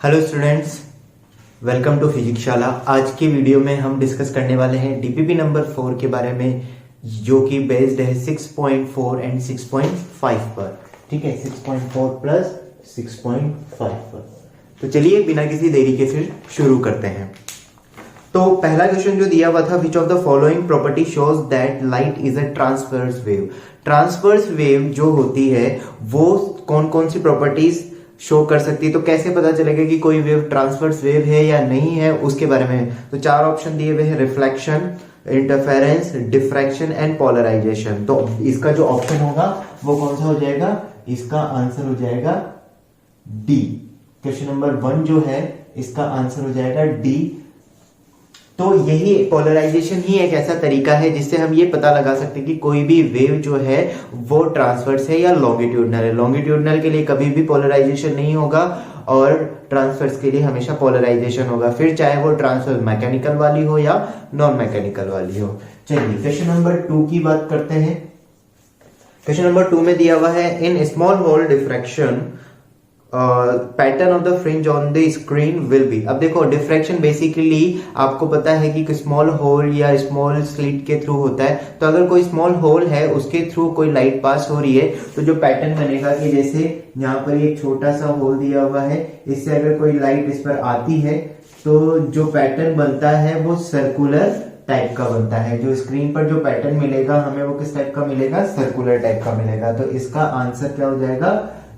Hello students, welcome to physics Shala. आज की video में हम डिस्कस करने वाले हैं डीपीपी नंबर 4 के बारे में, जो कि बेस्ड है 6.4 एंड 6.5 पर। ठीक है, 6.4 प्लस 6.5 पर। तो चलिए बिना किसी देरी के फिर शुरू करते हैं। तो पहला क्वेश्चन जो दिया हुआ था, विच of the following property shows that light is a transverse wave. Transverse wave जो होती है वो कौन कौन सी प्रॉपर्टीज शो कर सकती है। तो कैसे पता चलेगा कि कोई वेव ट्रांसवर्स वेव है या नहीं है, उसके बारे में तो चार ऑप्शन दिए हुए हैं, reflection, interference, diffraction and polarisation. तो इसका जो ऑप्शन होगा वो कौन सा हो जाएगा, इसका आंसर हो जाएगा डी। क्वेश्चन नंबर 1 जो है इसका आंसर हो जाएगा डी। तो यही पोलराइजेशन ही एक ऐसा तरीका है जिससे हम ये पता लगा सकते हैं कि कोई भी वेव जो है वो ट्रांसवर्स है या लॉन्गिट्यूडनल है। लॉन्गिट्यूडनल के लिए कभी भी पोलराइजेशन नहीं होगा और ट्रांसवर्स के लिए हमेशा पोलराइजेशन होगा, फिर चाहे वो ट्रांसवर्स मैकेनिकल वाली हो या नॉन मैकेनिकल वाली हो। चलिए क्वेश्चन नंबर 2 की बात करते हैं। क्वेश्चन नंबर 2 में दिया हुआ है, in small hole diffraction pattern of the fringe on the screen will be. अब देखो, डिफ्रैक्शन बेसिकली आपको पता है कि स्मॉल होल या स्मॉल स्लिट के थ्रू होता है। तो अगर कोई स्मॉल होल है उसके थ्रू कोई लाइट पास हो रही है तो जो पैटर्न बनेगा कि जैसे यहाँ पर एक छोटा सा होल दिया हुआ है, इससे अगर कोई लाइट इस पर आती है तो जो पैटर्न बनता है वो सर्कुलर टाइप का बनता है। जो स्क्रीन पर जो पैटर्न मिलेगा हमें वो किस टाइप का मिलेगा, सर्कुलर टाइप का मिलेगा। तो इसका आंसर क्या हो जाएगा,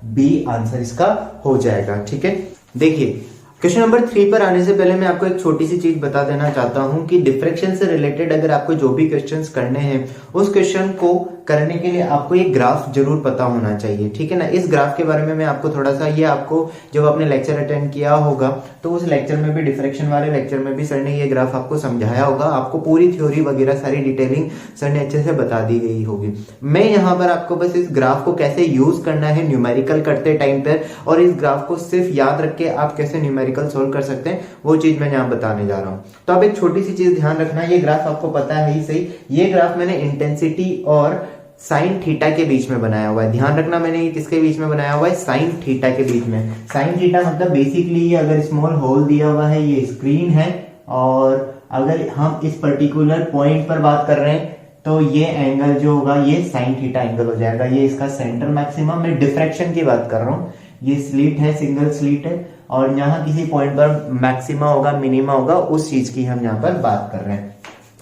बी आंसर इसका हो जाएगा। ठीक है, देखिए क्वेश्चन नंबर 3 पर आने से पहले मैं आपको एक छोटी सी चीज बता देना चाहता हूं कि डिफ्रैक्शन से रिलेटेड अगर आपको जो भी क्वेश्चंस करने हैं उस क्वेश्चन को करने के लिए आपको एक ग्राफ जरूर पता होना चाहिए। ठीक है ना, इस ग्राफ के बारे में मैं आपको थोड़ा सा, ये आपको जब आपने लेक्चर अटेंड किया होगा तो उस लेक्चर में भी, डिफ्रैक्शन वाले लेक्चर में भी सर ने ये ग्राफ आपको समझाया होगा। आपको पूरी थ्योरी वगैरह सारी डिटेलिंग सर ने अच्छे से बता दी गई होगी। मैं यहाँ पर आपको बस इस ग्राफ को कैसे यूज करना है न्यूमेरिकल करते टाइम पर, और इस ग्राफ को सिर्फ याद रख के आप कैसे न्यूमेरिकल सोल्व कर सकते हैं वो चीज मैं यहाँ बताने जा रहा हूँ। तो अब एक छोटी सी चीज ध्यान रखना, ये ग्राफ आपको पता है ही सही, ये ग्राफ मैंने इंटेंसिटी और साइन थीटा के बीच में बनाया हुआ है। ध्यान रखना, मैंने ये किसके बीच में बनाया हुआ है, साइन थीटा के बीच में। साइन थीटा मतलब बेसिकली अगर स्मॉल होल दिया हुआ है, ये स्क्रीन है, और अगर हम इस पर्टिकुलर पॉइंट पर बात कर रहे हैं तो ये एंगल जो होगा ये साइन थीटा एंगल हो जाएगा। ये इसका सेंटर मैक्सिमम, मैं डिफ्रैक्शन की बात कर रहा हूँ। ये स्लिट है, सिंगल स्लिट है, और यहाँ किसी पॉइंट पर मैक्सिमा होगा, मिनिमा होगा, उस चीज की हम यहाँ पर बात कर रहे हैं।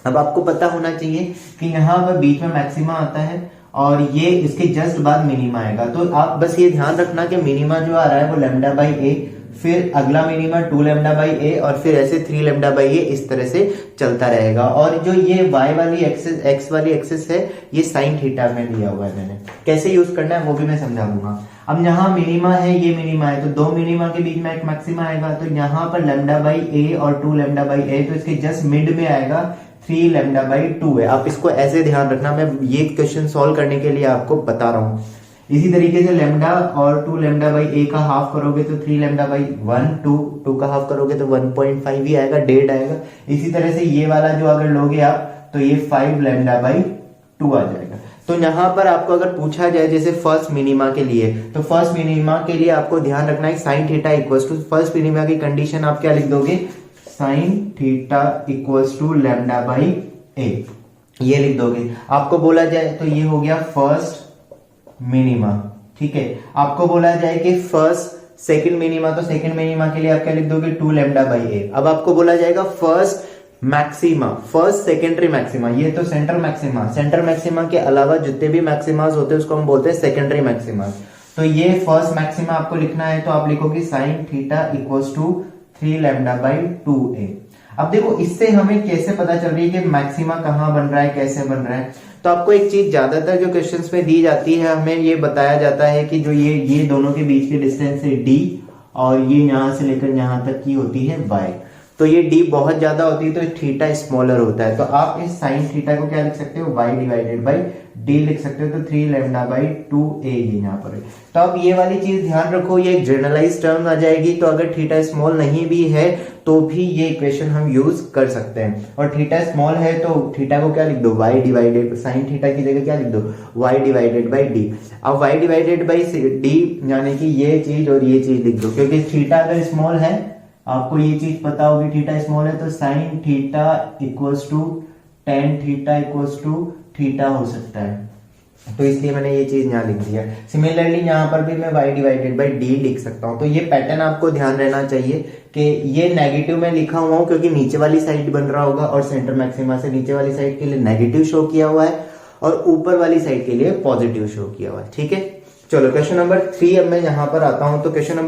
अब आपको पता होना चाहिए कि यहाँ पर बीच में मैक्सिमा आता है और ये इसके जस्ट बाद मिनिमा आएगा। तो आप बस ये ध्यान रखना कि मिनिमा जो आ रहा है वो लैम्डा बाई ए, फिर अगला मिनिमा 2 लैम्डा बाई ए, और फिर ऐसे 3 लैम्डा बाई ए, इस तरह से चलता रहेगा। और जो ये y वाली एक्सिस, x वाली एक्सिस है, ये साइन थीटा में लिया हुआ है मैंने। कैसे यूज करना है वो भी मैं समझा दूंगा। अब यहाँ मिनिमा है, ये मिनिमा है, तो 2 मिनिमा के बीच में एक मैक्सिमा आएगा। तो यहाँ पर लैम्डा बाई ए और 2 लैम्डा बाई ए, तो इसके जस्ट मिड में आएगा 3 लैम्डा बाई 2 है। आप इसको ऐसे ध्यान रखना, मैं ये क्वेश्चन सॉल्व करने के लिए आपको बता रहा हूँ। इसी तरीके से लैम्डा और 2 लैम्डा बाई ए का हाफ करोगे तो 3 लैम्डा बाई 1, 2 का हाफ करोगे तो 1.5 ही आएगा, 1.5 आएगा। इसी तरह से ये वाला जो अगर लोगे आप तो ये 5 लैम्डा बाई 2 आ जाएगा। तो यहाँ पर आपको अगर पूछा जाए जैसे फर्स्ट मिनिमा के लिए, तो फर्स्ट मिनिमा के लिए आपको ध्यान रखना है sine theta equals to, first minima की कंडीशन आप क्या लिख दोगे, sine theta equals to lambda by a, ये लिख दोगे। आपको बोला जाए तो ये हो गया फर्स्ट मिनिमा। ठीक है, आपको बोला जाए कि फर्स्ट सेकंड मिनिमा, तो सेकंड मिनिमा के लिए आप क्या लिख दोगे, 2 लैम्डा बाई ए। अब आपको बोला जाएगा first maxima, first secondary maxima, ये तो सेंटर मैक्सिमा, सेंटर मैक्सिमा के अलावा जितने भी मैक्सिमास होते हैं उसको हम बोलते हैं सेकेंडरी मैक्सिमा। तो ये फर्स्ट मैक्सिमा आपको लिखना है, तो आप लिखोगे sine theta equals to 3 lambda by 2a। अब देखो इससे हमें कैसे पता चल रही है कि मैक्सिमा कहाँ बन रहा है, कैसे बन रहा है। तो आपको एक चीज ज्यादातर जो क्वेश्चंस में दी जाती है, हमें ये बताया जाता है कि जो ये दोनों के बीच की डिस्टेंस है d, और ये यहां से लेकर यहां तक की होती है y। तो ये d बहुत ज्यादा होती है तो थीटा स्मॉलर होता है। तो आप इस साइन थीटा को क्या लिख सकते हो, y डिवाइडेड बाई d लिख सकते हो। तो 3 लैम्डा बाई 2a ये यहाँ पर है। तो अब ये वाली चीज ध्यान रखो, ये एक जनरलाइज टर्म आ जाएगी। तो अगर थीटा स्मॉल नहीं भी है तो भी ये इक्वेशन हम यूज कर सकते हैं। और थीटा स्मॉल है तो थीटा को क्या लिख दो, y डिवाइडेड, साइन थीटा की जगह क्या लिख दो, y डिवाइडेड बाई डी। अब y डिवाइडेड बाई डी यानी कि ये चीज और ये चीज लिख दो, क्योंकि थीटा अगर स्मॉल है, आपको ये चीज पता होगी, थीटा स्मॉल है तो sine theta equals to tan theta equals to theta हो सकता है, तो इसलिए मैंने ये चीज यहाँ लिख दिया। सिमिलरली यहाँ पर भी मैं y डिवाइडेड बाई डी लिख सकता हूँ। तो ये पैटर्न आपको ध्यान रहना चाहिए कि ये नेगेटिव में लिखा हुआ हूँ क्योंकि नीचे वाली साइड बन रहा होगा और सेंटर मैक्सिमा से नीचे वाली साइड के लिए नेगेटिव शो किया हुआ है और ऊपर वाली साइड के लिए पॉजिटिव शो किया हुआ है। ठीक है, चलो क्वेश्चन नंबर 3 अब मैं यहाँ पर आता हूँ। तो क्वेश्चन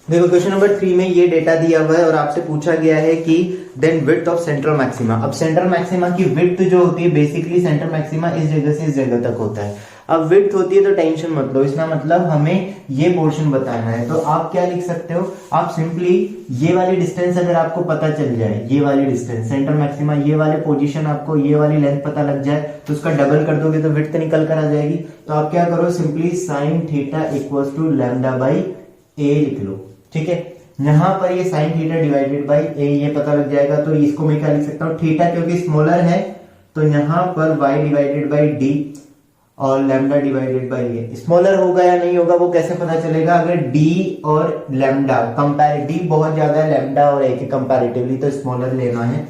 नंबर 3 में ये डेटा दिया हुआ है और आपसे पूछा गया है कि then width of central maxima. अब सेंट्रल मैक्सिमा की विड्थ जो होती है, बेसिकली सेंट्रल मैक्सिमा इस जगह से इस जगह तक होता है। अब विड्थ होती है तो टेंशन मत लो, इसका मतलब हमें ये पोर्शन बताना है। तो आप क्या लिख सकते हो, आप सिंपली ये वाली डिस्टेंस अगर आपको पता चल जाए, ये वाली डिस्टेंस सेंट्रल मैक्सिमा, ये वाले पोजीशन आपको ये वाली लेंथ पता लग जाए तो उसका डबल कर दोगे तो विड्थ निकल कर आ जाएगी। तो आप क्या करो, simply sine theta equals to lambda by a लिख लो। ठीक है, यहाँ पर ये sine theta divided by a ये पता लग जाएगा। तो इसको मैं क्या लिख सकता हूँ, थीटा क्योंकि स्मॉलर है तो यहाँ पर y डिवाइडेड बाई डी और lambda divided by A. Smaller होगा या नहीं होगा वो कैसे पता चलेगा, अगर d और लैम्डा कंपेयर, d बहुत ज्यादा है लैम्डा और a के कंपैरेटिवली, तो स्मॉलर लेना है।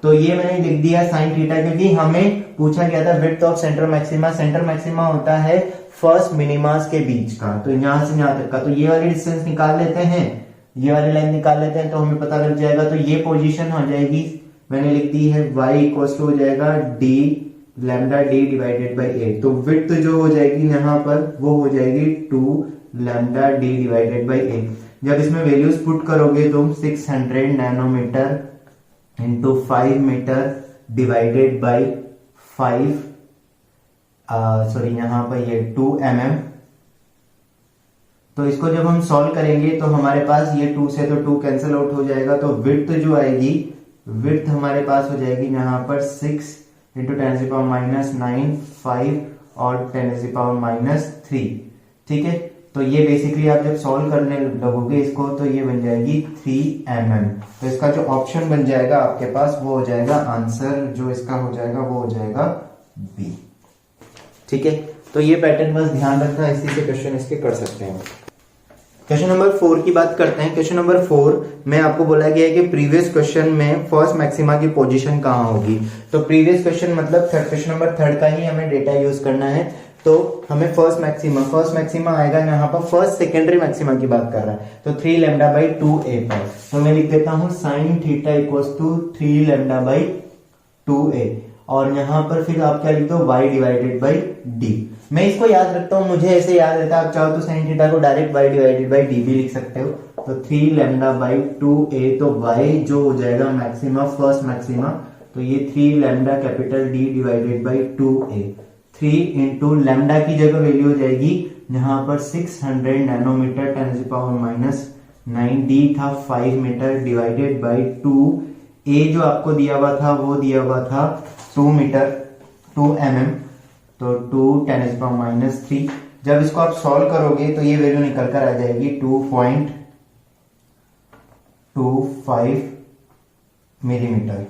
तो ये मैंने लिख दिया साइन थीटा, क्योंकि हमें पूछा गया था width of central maxima. Central maxima होता है फर्स्ट मिनिमास के बीच का, तो यहां से यहां तक का। तो ये वाली डिस्टेंस निकाल लेते हैं, ये वाली लाइन निकाल लेते हैं तो हमें पता लग जाएगा। तो ये पोजीशन हो जाएगी, मैंने लिख दी है y इक्वल्स टू हो जाएगा d lambda D divided by a. तो विड्थ जो हो जाएगी यहाँ पर वो हो जाएगी 2 lambda D divided by a. जब इसमें वैल्यूज पुट करोगे तो 600 nanometre into 5 metre divided by 5 sorry यहाँ पर ये 2 mm। तो इसको जब हम सॉल्व करेंगे तो हमारे पास ये 2 से तो 2 कैंसिल आउट हो जाएगा। तो विड्थ जो आएगी, विड्थ हमारे पास हो जाएगी यहाँ पर 6 इंटू 10⁻⁹ 5 और 10⁻³ ठीक है। तो ये बेसिकली आप जब सॉल्व करने लगोगे इसको तो ये बन जाएगी 3 mm। तो इसका जो ऑप्शन बन जाएगा आपके पास वो हो जाएगा आंसर, जो इसका हो जाएगा वो हो जाएगा बी। ठीक है, तो ये पैटर्न बस ध्यान रखना, इसी से क्वेश्चन इसके कर सकते हैं। क्वेश्चन नंबर 4 की बात करते हैं। क्वेश्चन नंबर 4 में आपको बोला गया है कि प्रीवियस क्वेश्चन में फर्स्ट मैक्सिमा की पोजीशन कहां होगी। तो प्रीवियस क्वेश्चन मतलब क्वेश्चन नंबर 3 का ही हमें डेटा यूज करना है। तो हमें फर्स्ट मैक्सिमा आएगा यहाँ पर, फर्स्ट सेकेंडरी मैक्सिमा की बात कर रहा है तो 3 लैम्डा बाई 2a पर। तो मैं लिख देता हूँ sine theta equals to 3 lambda by 2a और यहाँ पर फिर आप क्या लिख दो y डिवाइडेड बाई डी। मैं इसको याद रखता हूँ, मुझे ऐसे याद रहता है। आप चाहो तो साइन थीटा को direct y divided by D भी लिख सकते हो। तो 3 लैम्डा बाई 2a, तो y जो हो जाएगा मैक्सिमा, फर्स्ट मैक्सिमा, तो ये 3 lambda capital D divided by 2a। 3 into lambda की जगह वैल्यू हो जाएगी यहाँ पर 600 नैनोमीटर 10⁻⁹ d था 5 मीटर डिवाइडेड बाई 2, a जो आपको दिया हुआ था वो दिया हुआ था 2 मीटर 2 mm, तो 2 10⁻⁻3। जब इसको आप सॉल्व करोगे तो ये वैल्यू निकल कर आ जाएगी 2.25 मिलीमीटर।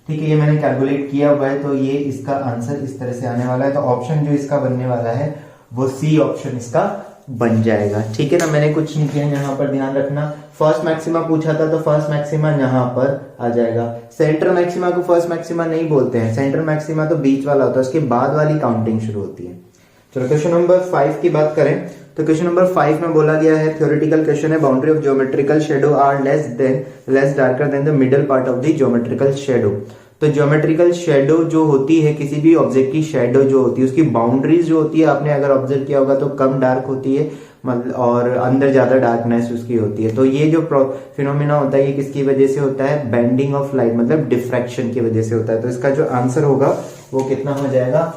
ठीक है, ये मैंने कैलकुलेट किया हुआ है। तो ये इसका आंसर इस तरह से आने वाला है। तो ऑप्शन जो इसका बनने वाला है वो सी ऑप्शन इसका बन जाएगा। ठीक है ना, मैंने कुछ नहीं किया, यहाँ पर ध्यान रखना। फर्स्ट मैक्सिमा पूछा था तो फर्स्ट मैक्सिमा यहाँ पर आ जाएगा। सेंट्रल मैक्सिमा को फर्स्ट मैक्सिमा नहीं बोलते हैं, सेंट्रल मैक्सिमा तो बीच वाला होता है, उसके बाद वाली काउंटिंग शुरू होती है। चलो क्वेश्चन नंबर 5 की बात करें तो क्वेश्चन नंबर 5 में बोला गया है, थ्योरेटिकल क्वेश्चन है, boundary of geometrical shadow are less darker than the middle part of the geometrical shadow. तो ज्योमेट्रिकल शेडो जो होती है, किसी भी ऑब्जेक्ट की शेडो जो होती है उसकी बाउंड्रीज जो होती है, आपने अगर ऑब्जर्व किया होगा तो कम डार्क होती है और अंदर ज्यादा डार्कनेस उसकी होती है। तो ये जो फिनोमिना होता है ये किसकी वजह से होता है, बेंडिंग ऑफ लाइट मतलब डिफ्रैक्शन की वजह से होता है। तो इसका जो आंसर होगा वो कितना हो जाएगा,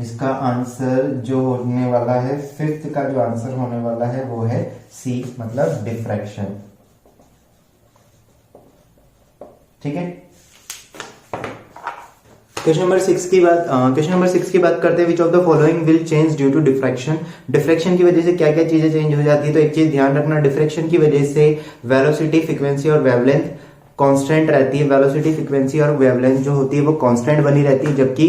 इसका आंसर जो होने वाला है, 5th का जो आंसर होने वाला है वो है सी मतलब डिफ्रैक्शन। ठीक है, क्वेश्चन नंबर 6 की बात करते हैं। Which of the following will change due to diffraction. Diffraction की वजह से क्या क्या चीजें चेंज हो जाती है। तो एक चीज ध्यान रखना, डिफ्रैक्शन की वजह से वेलोसिटी, फ्रीक्वेंसी और वेवलेंथ कांस्टेंट रहती है। वेलोसिटी, फ्रीक्वेंसी और वेवलेंथ जो होती है वो कांस्टेंट बनी रहती है, जबकि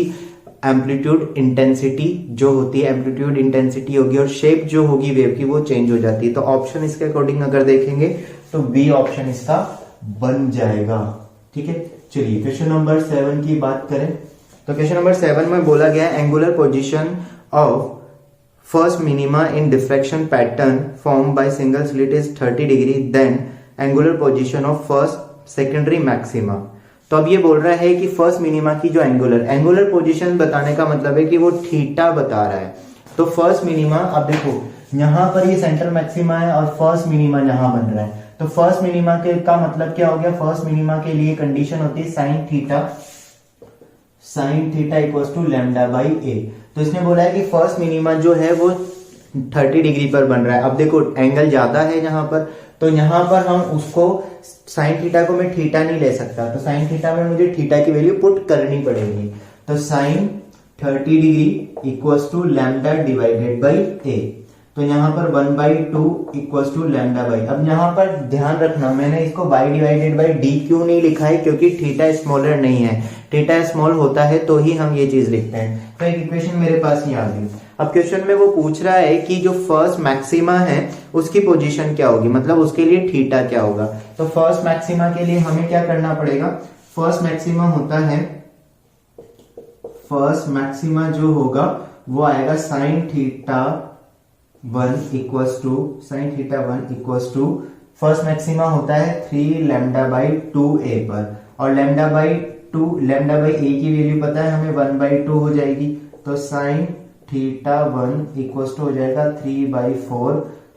एम्पलीट्यूड इंटेंसिटी जो होती है, एम्पलीट्यूड इंटेंसिटी होगी और शेप जो होगी वेव की वो चेंज हो जाती है। तो ऑप्शन इसके अकॉर्डिंग अगर देखेंगे तो बी ऑप्शन इसका बन जाएगा। ठीक है, चलिए क्वेश्चन नंबर 7 की बात करें। तो क्वेश्चन नंबर 7 में बोला गया है angular position of first minima in diffraction pattern form by single slit is 30 degree, then angular position of first secondary maxima. तो अब ये बोल रहा है कि फर्स्ट मिनिमा की जो एंगुलर पोजीशन बताने का मतलब है कि वो थीटा बता रहा है। तो फर्स्ट मिनिमा, अब देखो यहां पर ये सेंटर मैक्सिमा है और फर्स्ट मिनिमा यहां बन रहा है। तो फर्स्ट मिनिमा के का मतलब क्या हो गया, फर्स्ट मिनिमा के लिए कंडीशन होती है sine theta equals to lambda by a. तो इसने बोला है कि फर्स्ट मिनिमा जो है वो 30 डिग्री पर बन रहा है। अब देखो एंगल ज्यादा है यहाँ पर, तो यहाँ पर हम उसको साइन थीटा को मैं थीटा नहीं ले सकता, तो साइन थीटा में मुझे थीटा की वैल्यू पुट करनी पड़ेगी। तो sine 30 degree equals to lambda divided by a. तो यहाँ पर 1/2 इक्वल्स टू लैम्डा बाई। अब यहाँ पर ध्यान रखना, मैंने इसको बाई डिवाइडेड बाई डी क्यों नहीं लिखा है, क्योंकि थीटा स्मॉलर नहीं है। थीटा स्मॉल होता है तो ही हम ये चीज लिखते हैं। तो एक इक्वेशन मेरे पास ही आ गई। अब क्वेश्चन में वो पूछ रहा है कि जो फर्स्ट मैक्सिमा है उसकी पोजीशन क्या होगी, मतलब उसके लिए थीटा क्या होगा। तो फर्स्ट मैक्सिमा के लिए हमें क्या करना पड़ेगा, फर्स्ट मैक्सिमा होता है, फर्स्ट मैक्सिमा जो होगा वो आएगा sine theta 1 equals to first maxima होता है 3 लैम्डा बाई 2a पर, और लैम्डा बाई ए की वैल्यू पता है हमें 1/2 हो जाएगी। तो साइन थीटा 1 इक्वल्स टू हो जाएगा 3/4।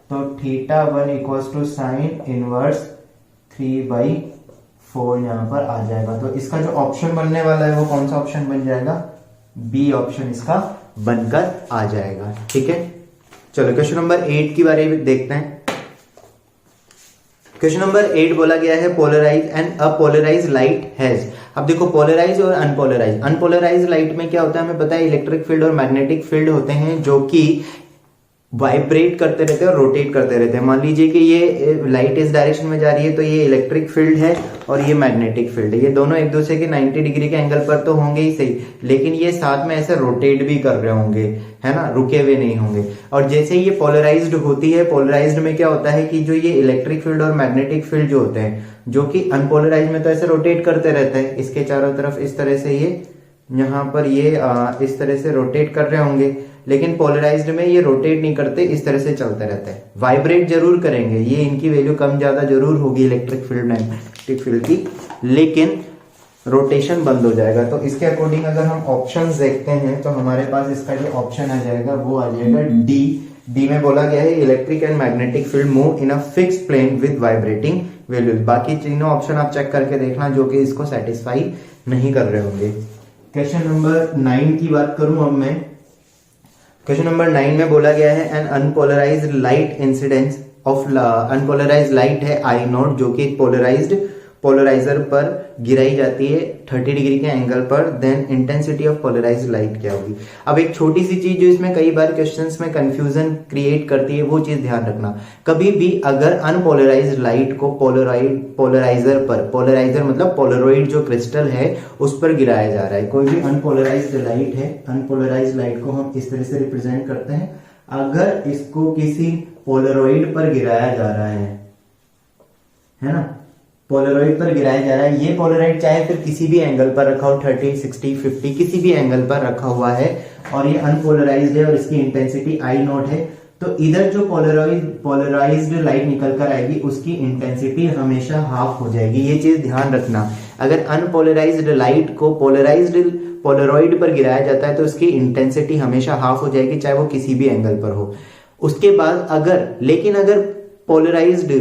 तो theta 1 equals to sine inverse 3/4 यहां पर आ जाएगा। तो इसका जो ऑप्शन बनने वाला है वो कौन सा ऑप्शन बन जाएगा, बी ऑप्शन इसका बनकर आ जाएगा। ठीक है, चलो क्वेश्चन नंबर 8 के बारे में देखते हैं। क्वेश्चन नंबर 8 बोला गया है पोलराइज एंड अपोलराइज लाइट हैज। अब देखो पोलराइज और अनपोलराइज लाइट में क्या होता है हमें पता है, इलेक्ट्रिक फील्ड और मैग्नेटिक फील्ड होते हैं जो कि वाइब्रेट करते रहते हैं और रोटेट करते रहते हैं। मान लीजिए कि ये लाइट इस डायरेक्शन में जा रही है तो ये इलेक्ट्रिक फील्ड है और ये मैग्नेटिक फील्ड है। ये दोनों एक दूसरे के 90 डिग्री के एंगल पर तो होंगे ही सही, लेकिन ये साथ में ऐसे रोटेट भी कर रहे होंगे, है ना, रुके हुए नहीं होंगे। और जैसे ये पोलराइज्ड होती है, पोलराइज्ड में क्या होता है कि जो ये इलेक्ट्रिक फील्ड और मैग्नेटिक फील्ड जो होते हैं, जो कि अनपोलराइज में तो ऐसे रोटेट करते रहते हैं, इसके चारों तरफ इस तरह से ये यहाँ पर ये इस तरह से रोटेट कर रहे होंगे, लेकिन पोलराइज्ड में ये रोटेट नहीं करते, इस तरह से चलते रहते हैं। वाइब्रेट जरूर करेंगे, ये इनकी वैल्यू कम ज्यादा जरूर होगी इलेक्ट्रिक फील्ड मैग्नेटिक फील्ड की, लेकिन रोटेशन बंद हो जाएगा। तो इसके अकॉर्डिंग अगर हम ऑप्शंस देखते हैं तो हमारे पास इसका जो ऑप्शन आ जाएगा वो आ जाएगा डी में बोला गया है electric and magnetic field move in a fix plane with vibrating values. बाकी तीनों ऑप्शन आप चेक करके देखना जो कि इसको सेटिस्फाई नहीं कर रहे होंगे। क्वेश्चन नंबर 9 की बात करूं अब मैं। क्वेश्चन नंबर 9 में बोला गया है an unpolarised light incidence of unpolarised light है आई नॉट, जो कि पोलराइजर पर गिराई जाती है 30 डिग्री के एंगल पर, then intensity of polarised light क्या होगी। अब एक छोटी सी चीज जो इसमें कई बार क्वेश्चंस में कंफ्यूजन क्रिएट करती है, वो चीज ध्यान रखना, कभी भी अगर अनपोलराइज्ड लाइट को पोलराइजर पर, पोलराइजर मतलब पोलरॉइड जो क्रिस्टल है उस पर गिराया जा रहा है, कोई भी अनपोलराइज्ड लाइट है, अनपोलराइज्ड लाइट को हम इस तरह से रिप्रेजेंट करते हैं। अगर इसको किसी पोलरॉइड पर गिराया जा रहा है ना, पोलरॉइड पर गिराया जा रहा है, ये पोलरॉइड चाहे फिर किसी भी एंगल पर रखा हो, 30, 60, 50 किसी भी एंगल पर रखा हुआ है और ये अनपोलराइज्ड है और इसकी इंटेंसिटी आई नॉट है, तो इधर जो पोलराइज्ड लाइट निकल कर आएगी उसकी इंटेंसिटी हमेशा हाफ हो जाएगी। ये चीज ध्यान रखना, अगर अनपोलराइज्ड लाइट को पोलरॉइड पर गिराया जाता है तो उसकी इंटेंसिटी हमेशा हाफ हो जाएगी, चाहे वो किसी भी एंगल पर हो। उसके बाद अगर पोलराइज्ड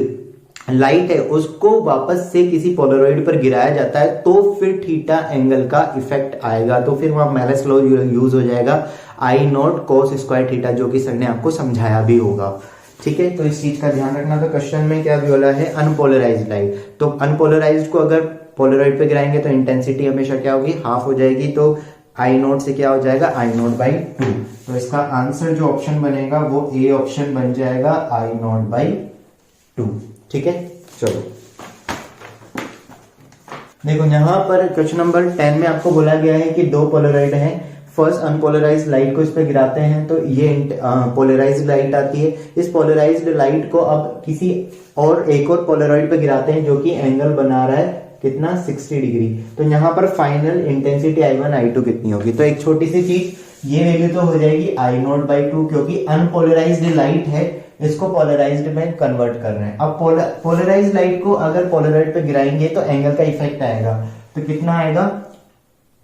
लाइट है उसको वापस से किसी पोलरॉइड पर गिराया जाता है तो फिर थीटा एंगल का इफेक्ट आएगा, तो फिर वहां मेलस लॉ यूज हो जाएगा, आई नॉट कॉस स्क्वायर थीटा, जो कि सर ने आपको समझाया भी होगा। ठीक है, तो इस चीज का ध्यान रखना। तो क्वेश्चन में क्या बोला है, अनपोलराइज्ड लाइट, तो अनपोलराइज्ड को अगर पोलराइड पे गिराएंगे तो इंटेंसिटी हमेशा क्या होगी, हाफ हो जाएगी, तो आई नोट से क्या हो जाएगा, आई नोट बाई 2। तो इसका आंसर जो ऑप्शन बनेगा वो ए ऑप्शन बन जाएगा, आई नोट बाई 2। ठीक है, चलो देखो यहां पर क्वेश्चन नंबर 10 में आपको बोला गया है कि दो पोलराइड हैं। फर्स्ट अनपोलराइज्ड लाइट को इस पे गिराते हैं तो ये पोलराइज्ड लाइट आती है। इस पोलराइज्ड लाइट को अब किसी और एक और पोलराइड पे गिराते हैं जो कि एंगल बना रहा है कितना, 60 डिग्री। तो यहाँ पर फाइनल इंटेंसिटी I1 I2 कितनी होगी, तो एक छोटी सी चीज, ये वैल्यू तो हो जाएगी I नॉट बाई 2, क्योंकि अनपोलराइज्ड लाइट है, इसको पोलराइज्ड में कन्वर्ट कर रहे हैं। अब पोलराइज्ड लाइट को अगर पोलराइड पे गिराएंगे तो एंगल का इफेक्ट आएगा, तो कितना आएगा,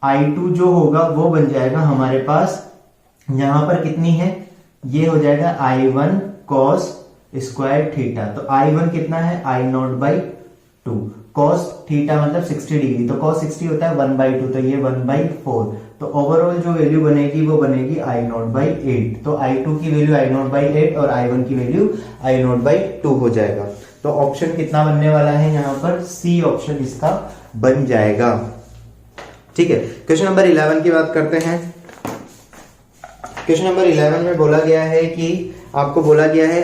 I2 जो होगा वो बन जाएगा हमारे पास, यहां पर कितनी है, ये हो जाएगा I1 cos स्क्वायर थीटा। तो I1 कितना है, I not by 2, cos theta मतलब 60 डिग्री, तो cos 60 होता है 1/2, तो ये 1/4। तो ओवरऑल जो वैल्यू बनेगी वो बनेगी I नॉट बाई 8। तो I2 की वैल्यू I नॉट बाई 8 और I1 की वैल्यू I नॉट बाई 2 हो जाएगा। तो ऑप्शन कितना बनने वाला है यहाँ पर, सी ऑप्शन इसका बन जाएगा। ठीक है, क्वेश्चन नंबर 11 की बात करते हैं। क्वेश्चन नंबर 11 में बोला गया है कि आपको बोला गया है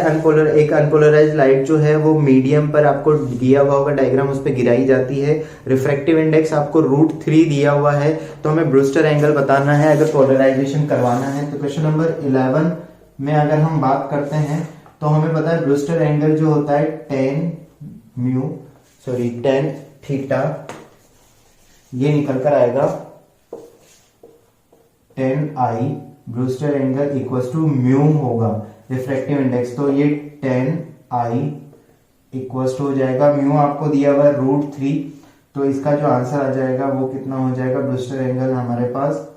एक अनपोलराइज्ड लाइट जो है वो मीडियम पर आपको दिया हुआ होगा डायग्राम, उस पर गिराई जाती है। रिफ्रैक्टिव इंडेक्स आपको √3 दिया हुआ है, तो हमें ब्रूस्टर एंगल बताना है अगर पोलराइजेशन करवाना है। तो क्वेश्चन नंबर 11 में अगर हम बात करते हैं तो हमें पता है ब्रूस्टर एंगल जो होता है tan थीटा, ये निकल कर आएगा tan I Brewster angle equals to mu होगा रिफ्रैक्टिव इंडेक्स, तो ये tan I इक्वल्स टू हो जाएगा, म्यू आपको दिया हुआ है √3, तो इसका जो आंसर आ जाएगा वो कितना हो जाएगा, ब्रूस्टर एंगल हमारे पास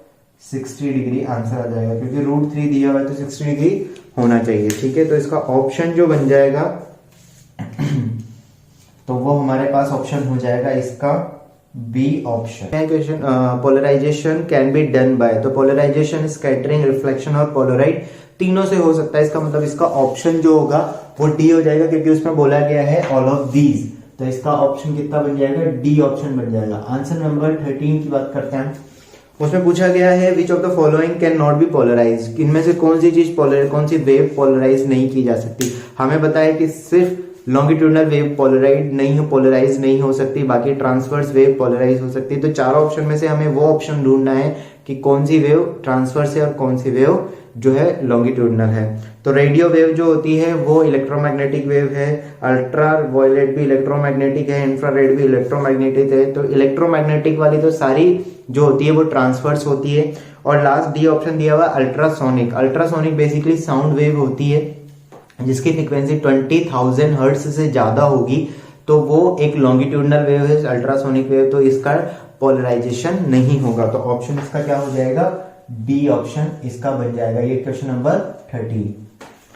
60 डिग्री आंसर आ जाएगा, क्योंकि √3 दिया हुआ है तो 60 डिग्री होना चाहिए। ठीक है, तो इसका ऑप्शन जो बन जाएगा तो वो हमारे पास ऑप्शन हो जाएगा इसका B option. Question, polarisation can be done by, तो पोलराइजेशन, स्कैटरिंग, रिफ्लेक्शन और पोलराइड तीनों से हो सकता है। इसका मतलब इसका ऑप्शन जो होगा वो डी हो जाएगा, क्योंकि उसमें बोला गया है ऑल ऑफ दीज, तो इसका ऑप्शन कितना बन जाएगा, डी ऑप्शन बन जाएगा। आंसर नंबर 13 की बात करते हैं, उसमें पूछा गया है which of the following can not be polarise, इनमें से कौन सी चीज कौन सी वेव पोलराइज नहीं की जा सकती। हमें बताया कि सिर्फ लॉन्गिट्यूडनल वेव पोलराइज नहीं हो सकती, बाकी ट्रांसवर्स वेव पोलराइज हो सकती है। तो चारों ऑप्शन में से हमें वो ऑप्शन ढूंढना है कि कौन सी वेव ट्रांसवर्स है और कौन सी वेव जो है लॉन्गिट्यूडनल है। तो रेडियो वेव जो होती है वो इलेक्ट्रोमैग्नेटिक वेव है, अल्ट्रा वायलेट भी इलेक्ट्रोमैग्नेटिक है, इंफ्रारेड भी इलेक्ट्रोमैग्नेटिक है। तो इलेक्ट्रोमैग्नेटिक वाली तो सारी जो होती है वो ट्रांसवर्स होती है। और लास्ट डी ऑप्शन दिया हुआ ultrasonic. Ultrasonic basically sound wave होती है जिसकी फ्रीक्वेंसी 20,000 हर्ट्ज से ज्यादा होगी, तो वो एक लॉन्गिट्यूडनल वेव है, अल्ट्रासोनिक वेव, तो इसका पोलराइजेशन नहीं होगा। तो ऑप्शन इसका क्या हो जाएगा, डी ऑप्शन इसका बन जाएगा। ये क्वेश्चन नंबर 13।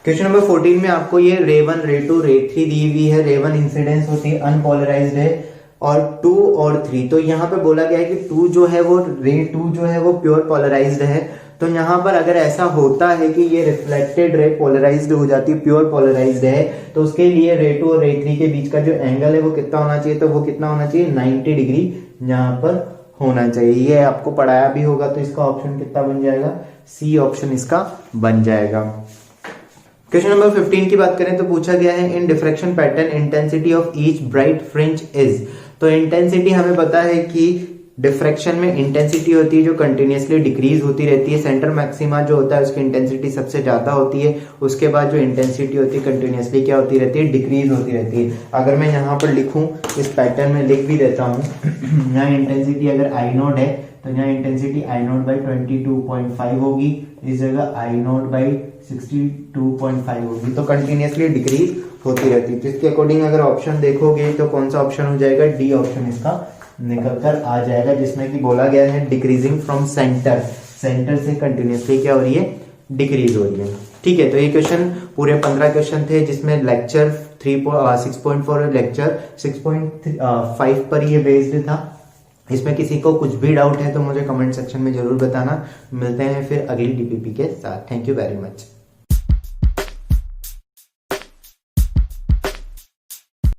क्वेश्चन नंबर 14 में आपको ये रे 1, रे 2, रे 3 दी हुई है। रे 1 इंसिडेंस होती है, अनपोलराइज्ड है, और 2 और 3, तो यहाँ पे बोला गया है कि 2 जो है वो रे 2 जो है वो प्योर पोलराइज्ड है। तो यहाँ पर अगर ऐसा होता है कि ये रिफ्लेक्टेड रे पोलराइज्ड हो जाती है, प्योर पोलराइज्ड है, तो उसके लिए रे 2 और रे 3 के बीच का जो एंगल है वो कितना होना चाहिए, तो वो कितना होना चाहिए, 90 डिग्री यहाँ पर होना चाहिए। ये आपको पढ़ाया भी होगा, तो इसका ऑप्शन कितना बन जाएगा, सी ऑप्शन इसका बन जाएगा। क्वेश्चन नंबर 15 की बात करें तो पूछा गया है in diffraction pattern intensity of each bright fringe is. तो इंटेंसिटी हमें पता है कि डिफ्रैक्शन में इंटेंसिटी होती है जो कंटिन्यूअसली डिक्रीज होती रहती है। सेंटर मैक्सिमा जो होता है उसकी इंटेंसिटी सबसे ज्यादा होती है, उसके बाद जो इंटेंसिटी होती है कंटिन्यूअसली क्या होती रहती है, डिक्रीज होती रहती है। अगर मैं यहाँ पर लिखूं, इस पैटर्न में लिख भी देता हूँ, यहाँ इंटेंसिटी अगर आई नोट है तो यहाँ इंटेंसिटी आई नोट बाई 22.5 होगी, इस जगह आई नोट बाई 62.5 होगी, तो कंटिन्यूअसली डिक्रीज होती रहती है। तो इसके अकॉर्डिंग अगर ऑप्शन देखोगे तो कौन सा ऑप्शन हो जाएगा, डी ऑप्शन इसका निकल कर आ जाएगा, जिसमें कि बोला गया है डिक्रीजिंग फ्रॉम सेंटर से कंटिन्यूअसली क्या हो रही है, डिक्रीज हो रही है। ठीक है, तो ये क्वेश्चन पूरे 15 क्वेश्चन थे, जिसमें लेक्चर 6.4 और लेक्चर 6.5 पर ये बेस्ड था। इसमें किसी को कुछ भी डाउट है तो मुझे कमेंट सेक्शन में जरूर बताना। मिलते हैं फिर अगली डीपीपी के साथ। Thank you very much.